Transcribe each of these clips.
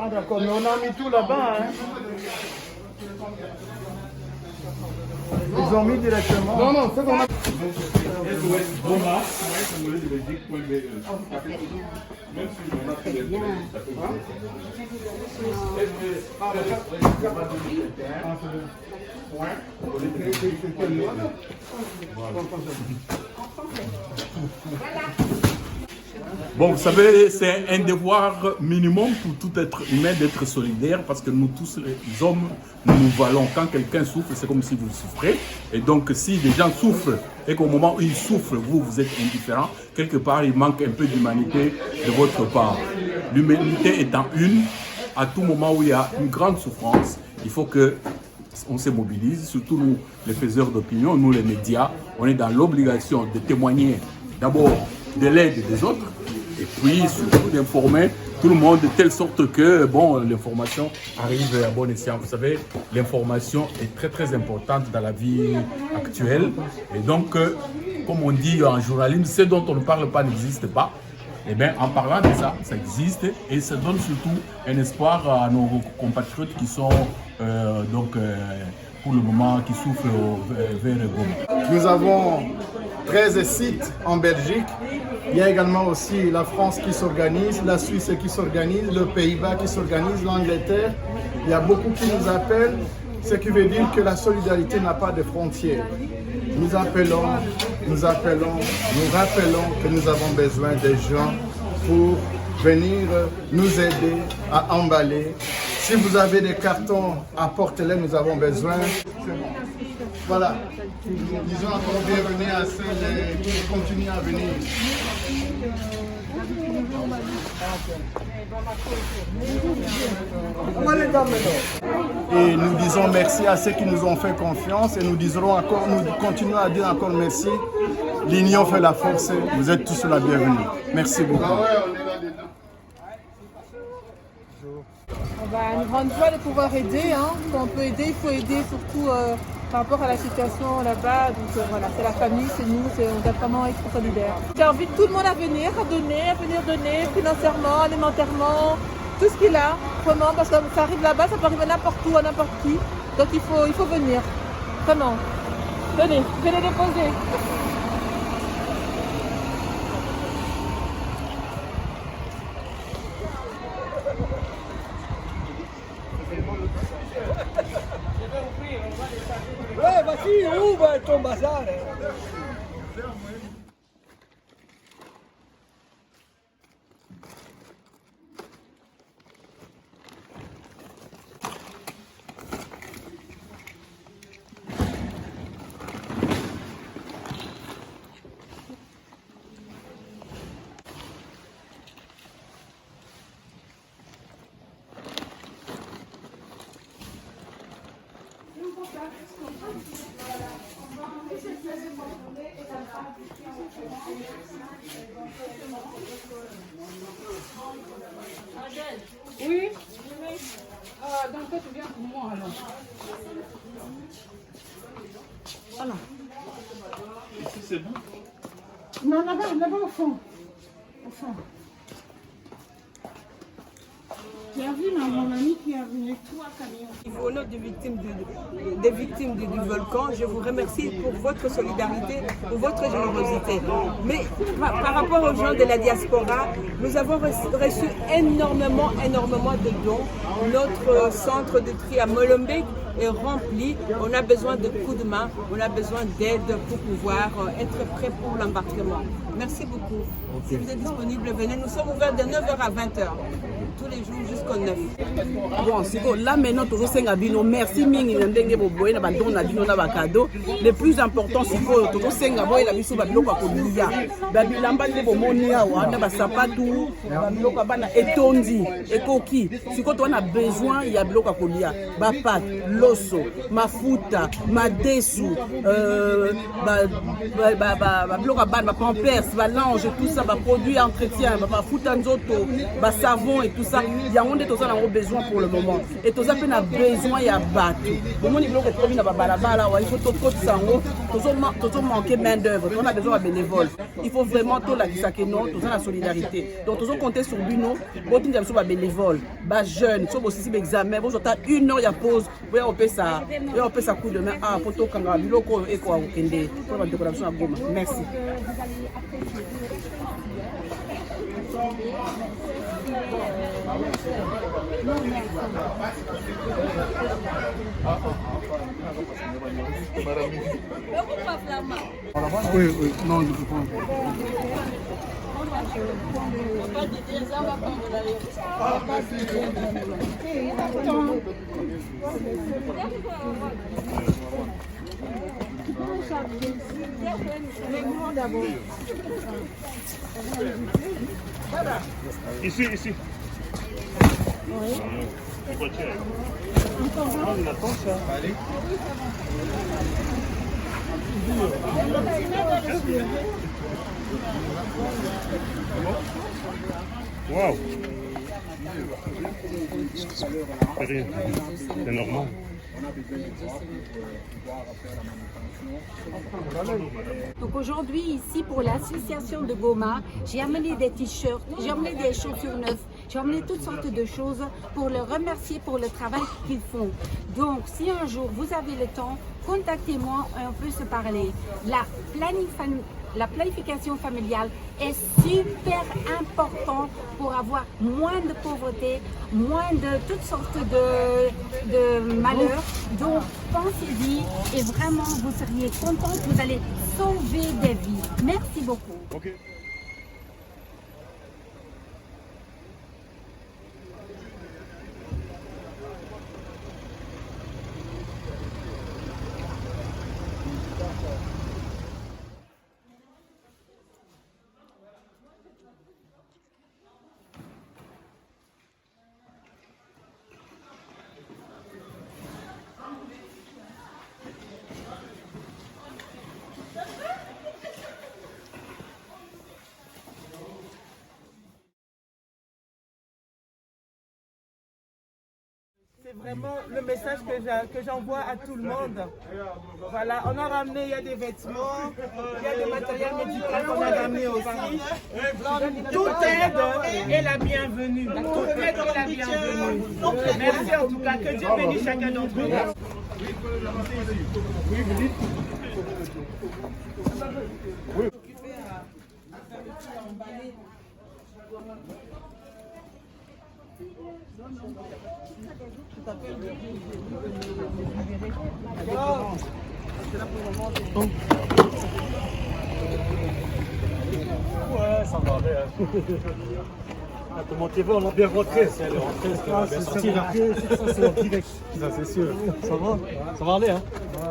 Ah d'accord, mais on a mis tout là-bas. Hein. Ils ont mis directement. Non, non, c'est qu'on a. Bon, vous savez, c'est un devoir minimum pour tout être humain d'être solidaire parce que nous tous les hommes, nous valons. Quand quelqu'un souffre, c'est comme si vous souffrez. Et donc, si des gens souffrent et qu'au moment où ils souffrent, vous êtes indifférent, quelque part, il manque un peu d'humanité de votre part. L'humanité étant une, à tout moment où il y a une grande souffrance, il faut que on se mobilise, surtout nous, les faiseurs d'opinion, nous les médias, on est dans l'obligation de témoigner d'abord de l'aide des autres, et puis surtout d'informer tout le monde de telle sorte que bon, l'information arrive à bon escient. Vous savez, l'information est très très importante dans la vie actuelle. Et donc, comme on dit en journalisme, ce dont on ne parle pas n'existe pas. Et bien, en parlant de ça, ça existe et ça donne surtout un espoir à nos compatriotes qui sont pour le moment, qui souffrent vers Goma. Nous avons 13 sites en Belgique. Il y a également aussi la France qui s'organise, la Suisse qui s'organise, le Pays-Bas qui s'organise, l'Angleterre. Il y a beaucoup qui nous appellent, ce qui veut dire que la solidarité n'a pas de frontières. Nous appelons, nous rappelons que nous avons besoin des gens pour venir nous aider à emballer. Si vous avez des cartons, apportez-les, nous avons besoin. Voilà. Disons encore bienvenue à ceux qui continuent à venir. Et nous disons merci à ceux qui nous ont fait confiance et nous continuons à dire encore merci. L'union fait la force. Vous êtes tous la bienvenue. Merci beaucoup. Une grande joie de pouvoir aider. Hein. Quand on peut aider, il faut aider surtout par rapport à la situation là-bas. Donc voilà, c'est la famille, c'est nous, on doit vraiment être solidaires. J'invite tout le monde à venir donner financièrement, alimentairement, tout ce qu'il a, vraiment, parce que ça arrive là-bas, ça peut arriver n'importe où, à n'importe qui. Donc il faut venir, vraiment. Venez déposer. Où va ton bazar? Oui. Donc toi tu viens pour moi alors. Voilà. Ici c'est bon? Non, là-bas au fond. Au fond. Tu as vu mon ami qui a venu 3 camions. Au nom des victimes du volcan, je vous remercie pour votre solidarité, pour votre générosité. Mais par rapport aux gens de la diaspora, nous avons reçu énormément de dons. Notre centre de tri à Molenbeek est rempli. On a besoin de coups de main, on a besoin d'aide pour pouvoir être prêt pour l'embarquement. Merci beaucoup. Si vous êtes disponible, venez. Nous sommes ouverts de 9h à 20h. Tous les jours jusqu'au 9. Bon, c'est bon. Là maintenant, toujours Sengabino, merci Mingi Ndenge Boboye, na bandon na bino na bakado. Le plus important, c'est que toujours Sengaboye la biso babilo kwa kolia. Babilamba ne bomoni awa na basapatu, babilo kwa bana etondi, ekoki. Siko to na besoin ya bilo kwa kolia. Ba pat, loso, mafuta, madesu, babilo kwa bana, ba pampers, ba linge, tout ça, ba produits entretien, ba futa nzoto, ba savon et tout ça. Il y a un besoin pour le moment. Et tout ça, on a besoin, il y a battu. Au moment où il faut tout ça, toujours manquer main d'œuvre. On a besoin de bénévoles. Il faut vraiment tout la non, tout la solidarité. Donc toujours compter sur Bino. Bon, tu as bénévoles, bas jeunes, sur aussi examen. Bon, j'entends 1 heure il y a pause. Oui, on peut ça coup de main. Ah, pour tout quand biloko et quoi au Kende. Pour la décoration à Goma. Merci. Oui, oui, non, je peux pas. Ici, ici. Oui. On attend ça. Allez. Waouh. C'est normal. Donc aujourd'hui ici pour l'association de Goma, j'ai amené des t-shirts, j'ai amené des chaussures neuves, j'ai amené toutes sortes de choses pour les remercier pour le travail qu'ils font. Donc si un jour vous avez le temps, contactez-moi et on peut se parler. La planification familiale est super important pour avoir moins de pauvreté, moins de toutes sortes de malheurs. Donc pensez-y et vraiment vous seriez contents, vous allez sauver des vies. Merci beaucoup. Okay. C'est vraiment le message que j'envoie à tout le monde. Voilà, on a ramené, il y a des vêtements, il y a des matériels médicaux qu'on a ramené aussi. Toute aide est la bienvenue. Toute aide est la bienvenue. Merci en tout cas, que Dieu bénisse chacun d'entre nous. Oui. Ouais, ça va aller. Comment tu vas, on a bien rentré. C'est sorti là. C'est en direct. Ça, c'est sûr. Ça va aller, hein. Ouais.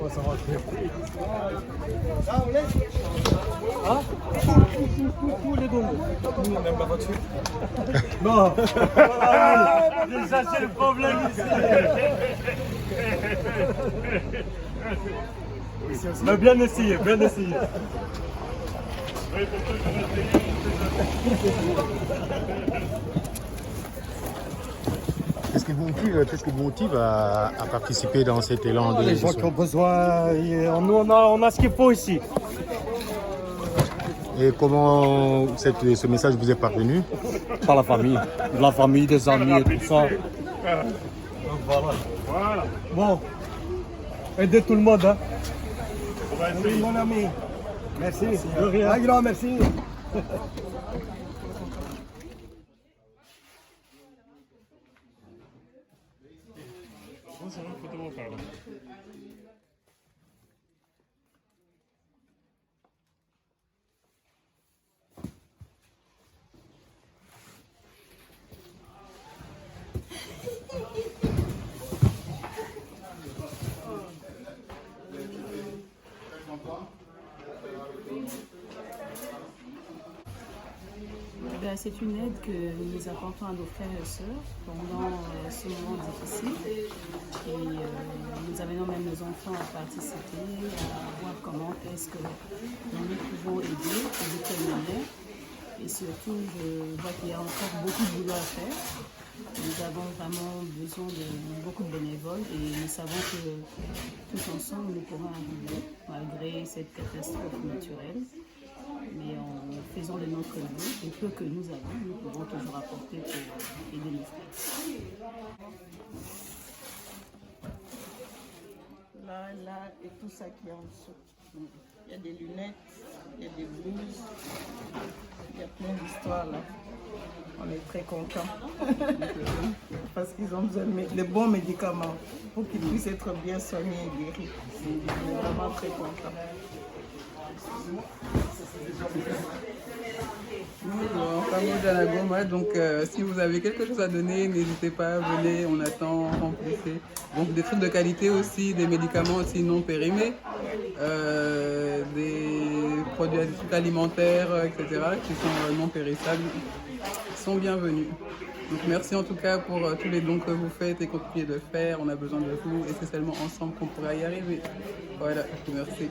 Ouais, ça va. Hein? Où les gongos? Nous, on aime la voiture. Non. Voilà, déjà, c'est le problème ici. Mais bien essayé, bien essayé. Qu'est-ce qui vous motive à participer dans cet élan de... Les gens qui ont besoin, nous on a ce qu'il faut ici. Et comment ce message vous est parvenu? Par la famille, des amis et tout ça. Donc voilà. Bon, aidez tout le monde. Hein. Oui, mon ami. Merci. De rien. Un grand merci. C'est une aide que nous apportons à nos frères et sœurs pendant ce moment difficile. Et nous amenons même nos enfants à participer, à voir comment est-ce que nous pouvons aider de quelle manière. Et surtout, je vois qu'il y a encore beaucoup de boulot à faire. Nous avons vraiment besoin de beaucoup de bénévoles et nous savons que tous ensemble, nous pourrons arriver malgré cette catastrophe naturelle. Mais en faisant de notre mieux, et peu que nous avons, nous pouvons toujours apporter pour aider nos frères. Là, et tout ça qui est en dessous. Il y a des lunettes, il y a des blouses, il y a plein d'histoires là. On est très contents parce qu'ils ont besoin de bons médicaments pour qu'ils puissent être bien soignés et guéris. On est vraiment très contents. Bonjour, Famille de la Goma. Donc, si vous avez quelque chose à donner, n'hésitez pas, venez, on attend, remplissez. Donc, des trucs de qualité aussi, des médicaments aussi non périmés, des produits alimentaires, etc., qui sont non périssables, sont bienvenus. Donc, merci en tout cas pour tous les dons que vous faites et continuez de faire. On a besoin de vous et c'est seulement ensemble qu'on pourra y arriver. Voilà, merci.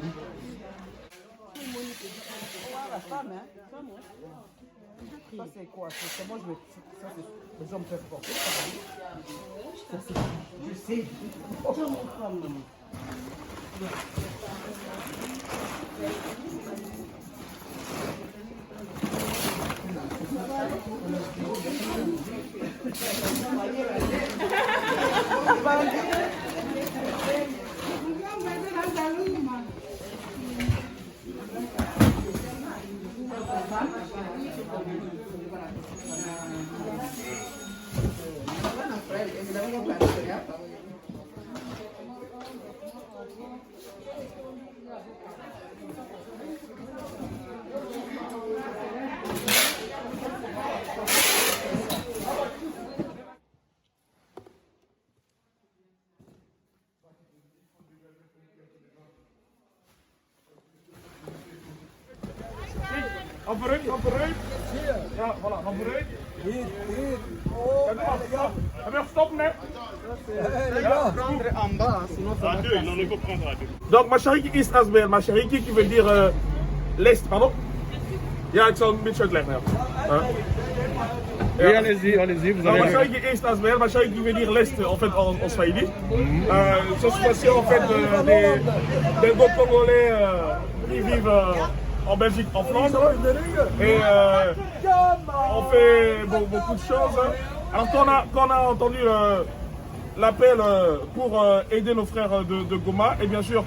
Ça c'est quoi? C'est moi ça c'est les hommes peuvent porter. Je sais. Vooruit. Ja, voilà, ga vooruit. Hier. Heb je gestopt net? Donc, Mashariki is Asbel. Mashariki qui veut dire l'Est, pardon? Ja, ik zal een beetje uitleggen. Oui, allez-y, vous avez... Mashariki is Asbel. Mashariki veut dire l'Est, en fait, en Swahili. Ce sont en fait des Congolais qui vivent en Belgique, en Flandre, et on fait beaucoup de choses. Alors quand on a entendu l'appel pour aider nos frères de Goma, et bien sûr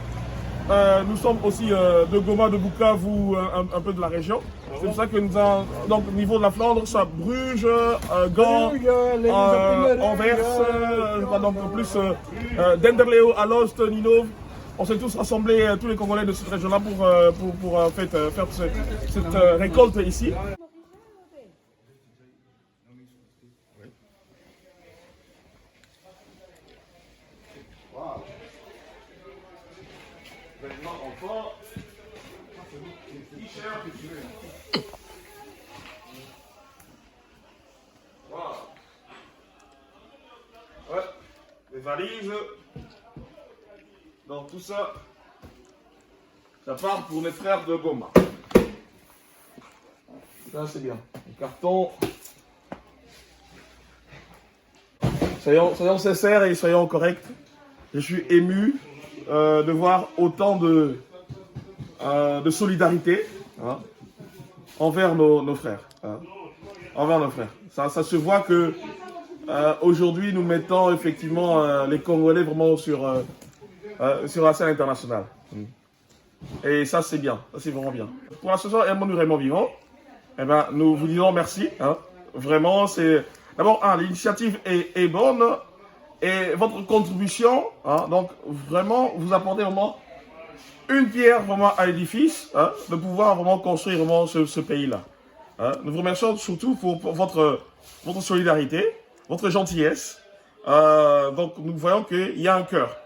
nous sommes aussi de Goma, de Bukavu, un peu de la région. C'est pour ça que nous avons, donc au niveau de la Flandre, ça Bruges, Gand, Anvers, donc plus Denderleeuw, Alost, Ninove. On s'est tous rassemblés, tous les Congolais de cette région-là, pour en fait, faire cette récolte ici. Ouais, les valises. Donc tout ça, ça part pour mes frères de Goma. Ça c'est bien. Le carton. Soyons sincères et soyons corrects. Je suis ému de voir autant de solidarité envers nos frères. Envers nos frères. Ça se voit que aujourd'hui nous mettons effectivement les Congolais vraiment sur la scène internationale. Et ça c'est bien, ça c'est vraiment bien. Pour l'association Hermano Raymond Vivant, eh ben, nous vous disons merci. Vraiment, c'est d'abord l'initiative est bonne et votre contribution, donc vraiment vous apportez vraiment une pierre vraiment à l'édifice, de pouvoir vraiment construire vraiment ce pays-là. Nous vous remercions surtout pour votre solidarité, votre gentillesse. Donc nous voyons qu'il y a un cœur.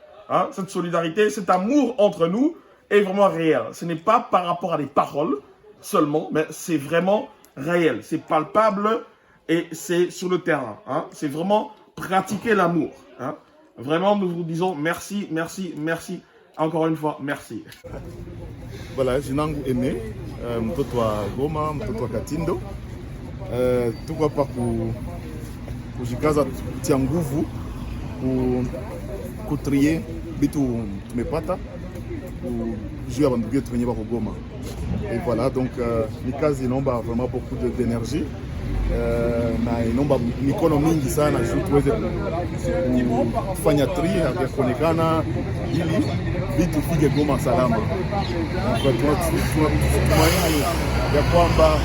Cette solidarité, cet amour entre nous est vraiment réel. Ce n'est pas par rapport à des paroles seulement, mais c'est vraiment réel, c'est palpable et c'est sur le terrain. Hein. C'est vraiment pratiquer l'amour. Hein. Vraiment, nous vous disons merci, merci, merci. Encore une fois, merci. Voilà, jina langu Aime, mtoto wa Goma, mtoto wa Katindo. Tuko hapa kujikaza kutia nguvu kutrie bitu tumepata juu ya bandugu yetu wenye bako Goma. Et voilà, donc ni kazi inaomba vraiment beaucoup d'énergie na inaomba mikono mingi sana juu tuweze kufanya tri ya kuonekana ili vitu fike Goma salama. Tunatumai ya kwamba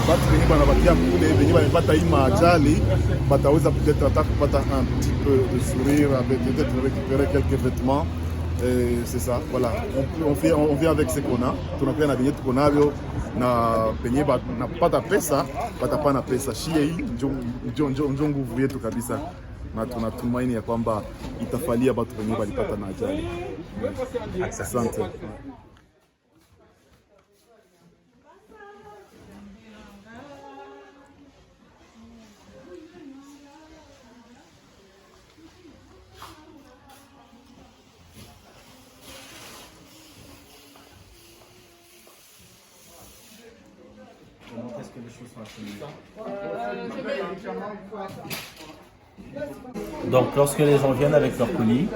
watu wenye wanabakia kule wenye wamepata hii ajali wataweza peut-être hata kupata un petit peu de sourire, peut-être récupérer quelques vêtements. C'est ça, voilà. On vient avec ce qu'on a. Tunakuwa na venye tuko navyo na penye napata pesa batapana pesa. Shie hii njo nguvu yetu kabisa, na tunatumaini ya kwamba itafalia watu wenye walipata na ajali. Asante. Est-ce que les choses sont acheminées? Donc lorsque les gens viennent avec leur colis,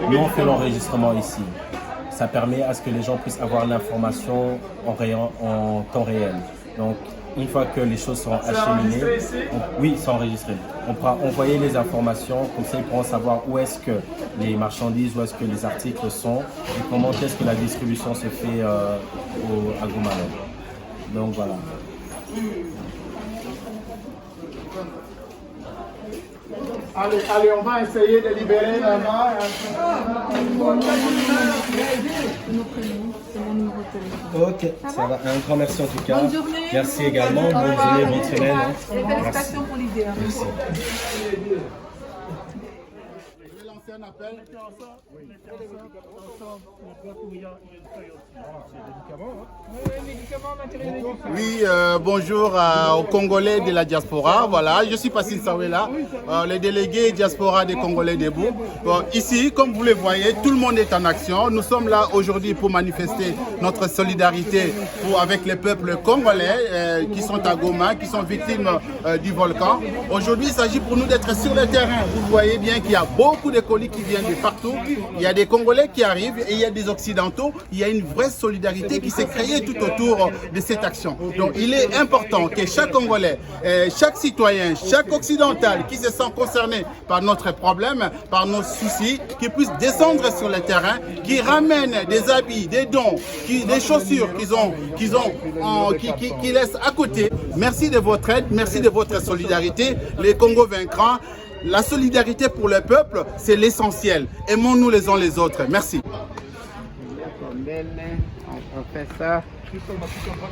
nous on fait l'enregistrement ici. Ça permet à ce que les gens puissent avoir l'information en temps réel. Donc une fois que les choses seront acheminées, oui, c'est enregistré. On pourra envoyer les informations, comme ça ils pourront savoir où est-ce que les marchandises, où est-ce que les articles sont et comment est-ce que la distribution se fait à Goma. Donc voilà. Allez, on va essayer de libérer la main. Ok, ça va. Un grand merci en tout cas. Bonne journée. Merci également. Bonne journée, bonne semaine. Et félicitations pour l'idée. Merci. Un appel. Oui, bonjour aux Congolais de la diaspora. Voilà, je suis Passine Sawela, le délégué diaspora des Congolais debout. Bon, ici, comme vous le voyez, tout le monde est en action. Nous sommes là aujourd'hui pour manifester notre solidarité avec les peuples congolais qui sont à Goma, qui sont victimes du volcan. Aujourd'hui, il s'agit pour nous d'être sur le terrain. Vous voyez bien qu'il y a beaucoup de colis qui viennent de partout. Il y a des Congolais qui arrivent et il y a des Occidentaux. Il y a une vraie solidarité qui s'est créée tout autour de cette action. Donc il est important que chaque Congolais, chaque citoyen, chaque Occidental qui se sent concerné par notre problème, par nos soucis, qui puisse descendre sur le terrain, qui ramène des habits, des dons, des chaussures qu'ils laissent à côté. Merci de votre aide, merci de votre solidarité. Les Congo vaincront. La solidarité pour le peuple, c'est l'essentiel. Aimons-nous les uns les autres. Merci. On fait ça.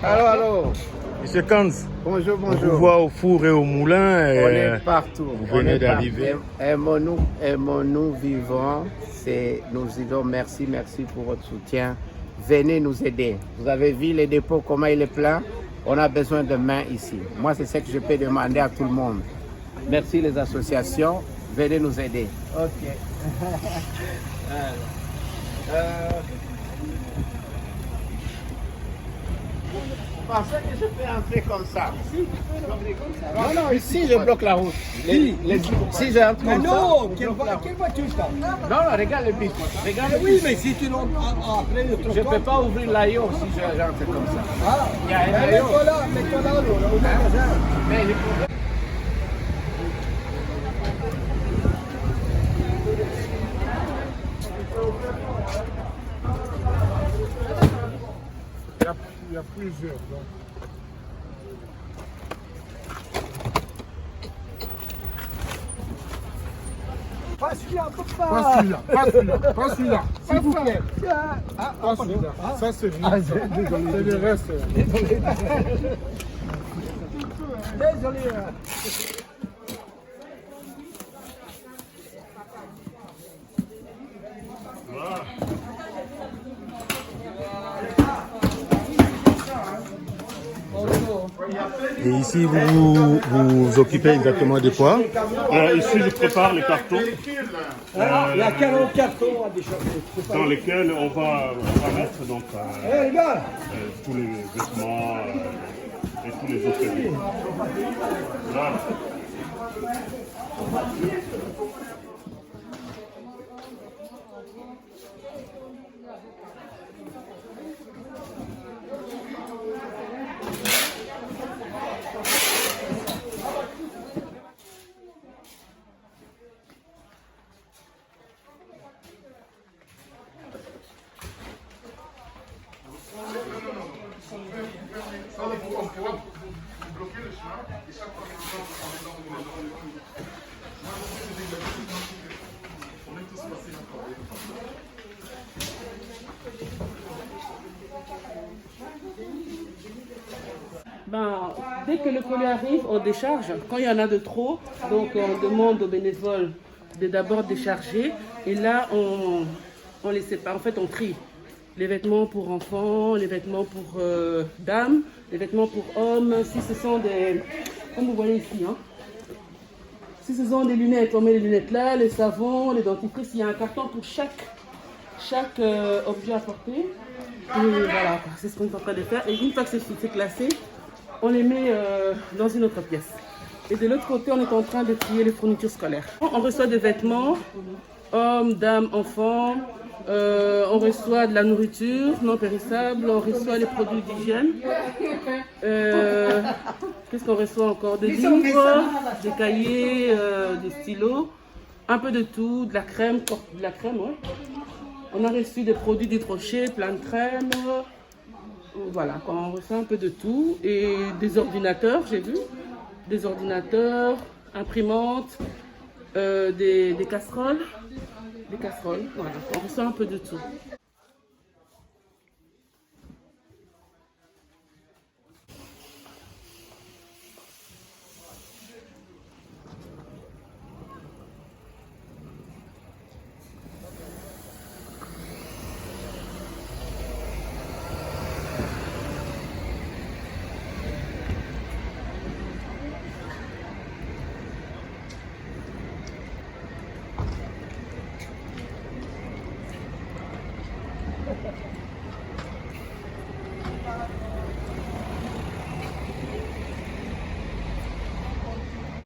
Allô. Monsieur Kanz, bonjour, bonjour. On vous voit au four et au moulin. On est partout. Vous venez d'arriver. Aimons-nous vivants. Nous disons merci pour votre soutien. Venez nous aider. Vous avez vu les dépôts, comment il est plein. On a besoin de mains ici. Moi, c'est ce que je peux demander à tout le monde. Merci les associations, venez nous aider. Ok. Vous pensez que je peux entrer comme ça? Non, ici je bloque la route. Si j'entre comme ça. Non, quelle voiture ça? Non, regarde le bus. Regarde le bus. Oui, mais si tu l'as après le trottoir. Je ne peux pas ouvrir l'aïeau si j'entre comme ça. Ah, il y a un aïeau. Mets-toi là, au magasin. Mais il y a plusieurs. Donc. Pas celui-là, papa. Pas celui-là, pas celui-là, pas celui-là. S'il vous plaît. Pas celui-là. Ça c'est lui. C'est le reste. Désolé. Désolé. Voilà. Bonjour. Et ici, vous vous occupez exactement de quoi? Ici, je prépare les cartons. Il y a 40 cartons à décharger. Dans lesquels on va mettre donc, tous les vêtements et tous les autres produits. Voilà. Dès que le colis arrive, on décharge. Quand il y en a de trop, donc on demande aux bénévoles de d'abord décharger. Et là, on les sépare. En fait, on trie. Les vêtements pour enfants, les vêtements pour dames, les vêtements pour hommes. Si ce sont des... Comme vous voyez ici, hein. Si ce sont des lunettes, on met les lunettes là, les savons, les dentifrices. Il y a un carton pour chaque objet à porter. Et voilà, c'est ce qu'on est en train de faire. Et une fois que c'est classé, on les met dans une autre pièce. Et de l'autre côté, on est en train de trier les fournitures scolaires. On reçoit des vêtements, hommes, dames, enfants. On reçoit de la nourriture non périssable, on reçoit les produits d'hygiène. Qu'est-ce qu'on reçoit encore? Des livres, des cahiers, des stylos, un peu de tout, de la crème, ouais. On a reçu des produits d'hydroché, plein de crème. Voilà, on reçoit un peu de tout. Et des ordinateurs, j'ai vu. Des ordinateurs, imprimantes, des casseroles. Des casseroles, voilà, on reçoit un peu de tout.